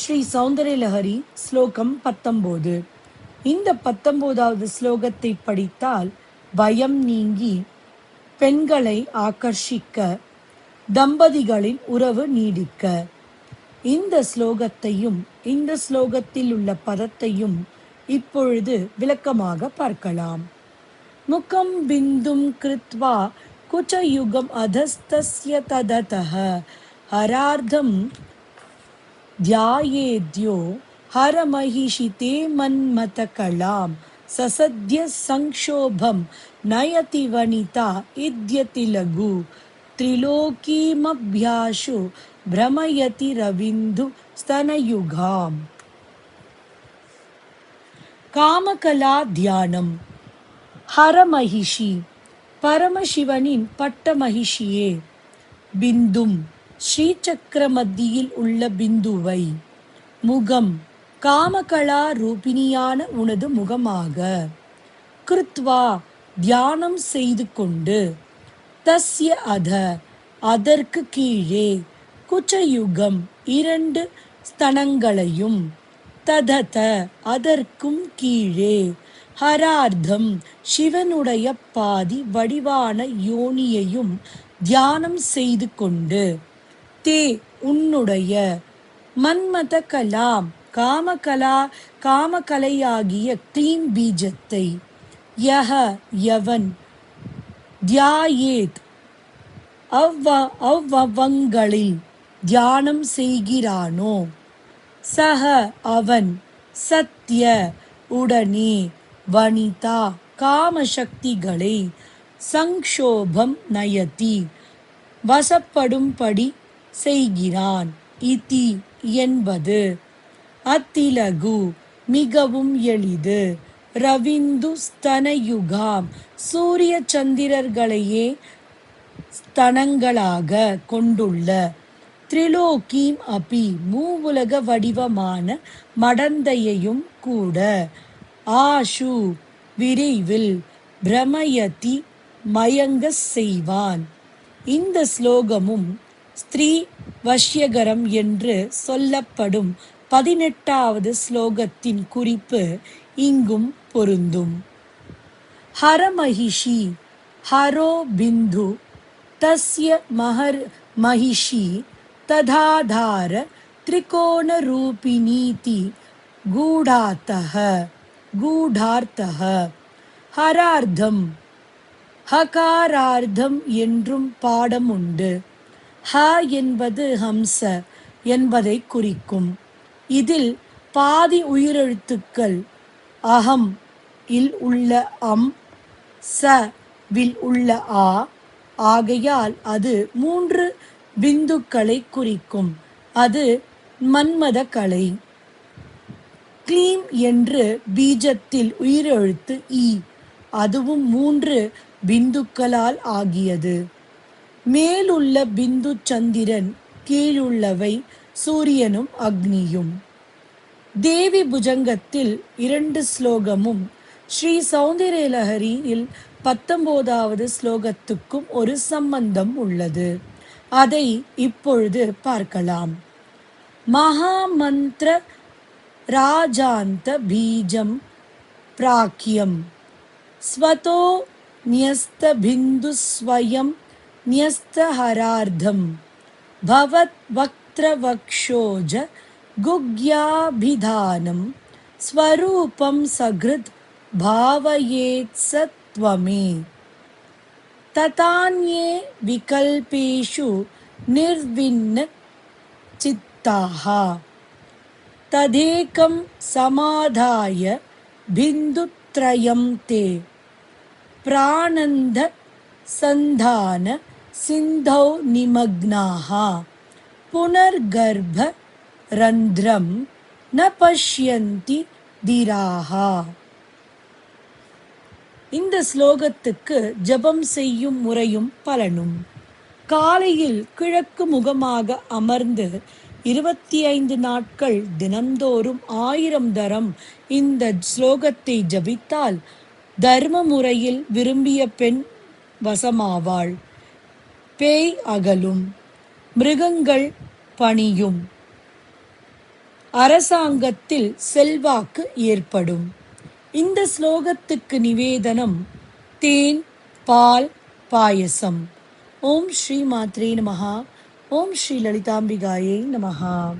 ஸ்ரீ சௌந்தரலஹரி ஸ்லோகம் 19. இந்த 19வது ஸ்லோகத்தை படித்தால் பயம் நீங்கி பெண்களை ஆகர்ஷிக்க, தம்பதிகளின் உறவு நீடிக்க. இந்த ஸ்லோகத்தையும் இந்த ஸ்லோகத்தில் உள்ள பதத்தையும் இப்பொழுது விளக்கமாக பார்க்கலாம். முகம் பிந்தும் கிருத்வா குச்சயுகம் அதஸ்தஸ்ய தததஹ ஹரார்த்தம் ध्यायेद्यो हरमहिषिते मन्मथकलां ससद्य संक्षोभं नयति वनिता इद्यति लघु त्रिलोकीमभ्याशु भ्रमयति रविन्दु स्तनयुगाम्. காமகலா தியானம். ஹரமகிஷி பரமசிவனின் பட்ட மகிஷியே. பிந்தும் ஸ்ரீசக்கர மத்தியில் உள்ள பிந்துவை. முகம் காமகலா ரூபிணியான உனது முகமாக. கிருத்வா தியானம் செய்து கொண்டு. தஸ்ய அத அதற்கு கீழே. குச்சயுகம் இரண்டு ஸ்தனங்களையும். ததத அதற்கும் கீழே. ஹரார்த்தம் சிவனுடைய பாதி வடிவான யோனியையும் தியானம் செய்து கொண்டு. தே உன்னுடைய. மன்மத கலாம் காமகலையாகிய க்ளீம் பீஜத்தை. யஹ யவன். தியாயேத் அவ்வவங்களில் தியானம் செய்கிறானோ. சஹ அவன். சத்ய உடனே. வனிதா காமசக்திகளை. சங்ஷோபம் நயதி வசப்படும்படி செய்கிறான். இதி என்பது. அத்திலகு மிகவும் எளிது. ரவிந்து ஸ்தனயுகாம் சூரிய சந்திரர்களையே ஸ்தனங்களாக கொண்டுள்ள. திரிலோகீம் அபி மூவுலக வடிவமான மடந்தையையும் கூட. ஆஷு விரைவில். பிரமயதி மயங்க செய்வான். இந்த ஸ்லோகமும் ஸ்திரீ வஷ்யகரம் என்று சொல்லப்படும் 18வது ஸ்லோகத்தின் குறிப்பு இங்கும் பொருந்தும். ஹரமகிஷி ஹரோ பிந்து தஸ்ய மகிஷி ததாதார திரிகோண ரூபிணீதி கூடார்த்தஹ. ஹரார்த்தம் ஹகாரார்த்தம் என்றும் பாடம் உண்டு. ஹ என்பது ஹம்ச என்பதை குறிக்கும். இதில் பாதி உயிரெழுத்துக்கள் அகம் இல் உள்ள அம், ச வில் உள்ள ஆ ஆகையால் அது 3 பிந்துக்களை குறிக்கும். அது மன்மத கலை. க்ளீம் என்று பீஜத்தில் உயிரெழுத்து இ, அதுவும் 3 பிந்துக்களால் ஆகியது. மேலுள்ள பிந்து சந்திரன், கீழுள்ளவை சூரியனும் அக்னியும். தேவி புஜங்கத்தில் 2 ஸ்லோகமும் ஸ்ரீ சௌந்தரலஹரியில் 19வது ஸ்லோகத்துக்கும் ஒரு சம்பந்தம் உள்ளது. அதை இப்பொழுது பார்க்கலாம். மகாமந்திர ராஜாந்த பீஜம் பிராக்கியம் ஸ்வதோ ந்யஸ்த பிந்து ஸ்வயம் ந்யஸ்தஹரார்த்தம் பவத் வக்த்ரவக்ஷோஜ குக்யாபிதானம் ஸ்வரூபம் சக்ருத் பாவயேத்ஸத்வமே. ததான்யே விகல்பேஷு நிர்விண்ண சித்தாஹ ததேகம் சமாதாய பிந்துத்ரயம் தே பிராணந்த சந்தான சிந்தௌ நிமக்னாஹ புனர்கர்ப்ப ரந்திரம் ந பஷ்யந்தி திராஹ. இந்த ஸ்லோகத்துக்கு ஜபம் செய்யும் முறையும் பலனும். காலையில் கிழக்கு முகமாக அமர்ந்து 25 நாட்கள் தினந்தோறும் 1000 தரம் இந்த ஸ்லோகத்தை ஜபித்தால் தர்ம முறையில் விரும்பிய பெண் வசமாவாள். பேய் அகலும். மிருகங்கள் பணியும். அரசாங்கத்தில் செல்வாக்கு ஏற்படும். இந்த ஸ்லோகத்துக்கு நிவேதனம் தேன், பால், பாயசம். ஓம் ஸ்ரீ மாத்ரே நமஹா. ஓம் ஸ்ரீ லலிதாம்பிகாயை நமஹா.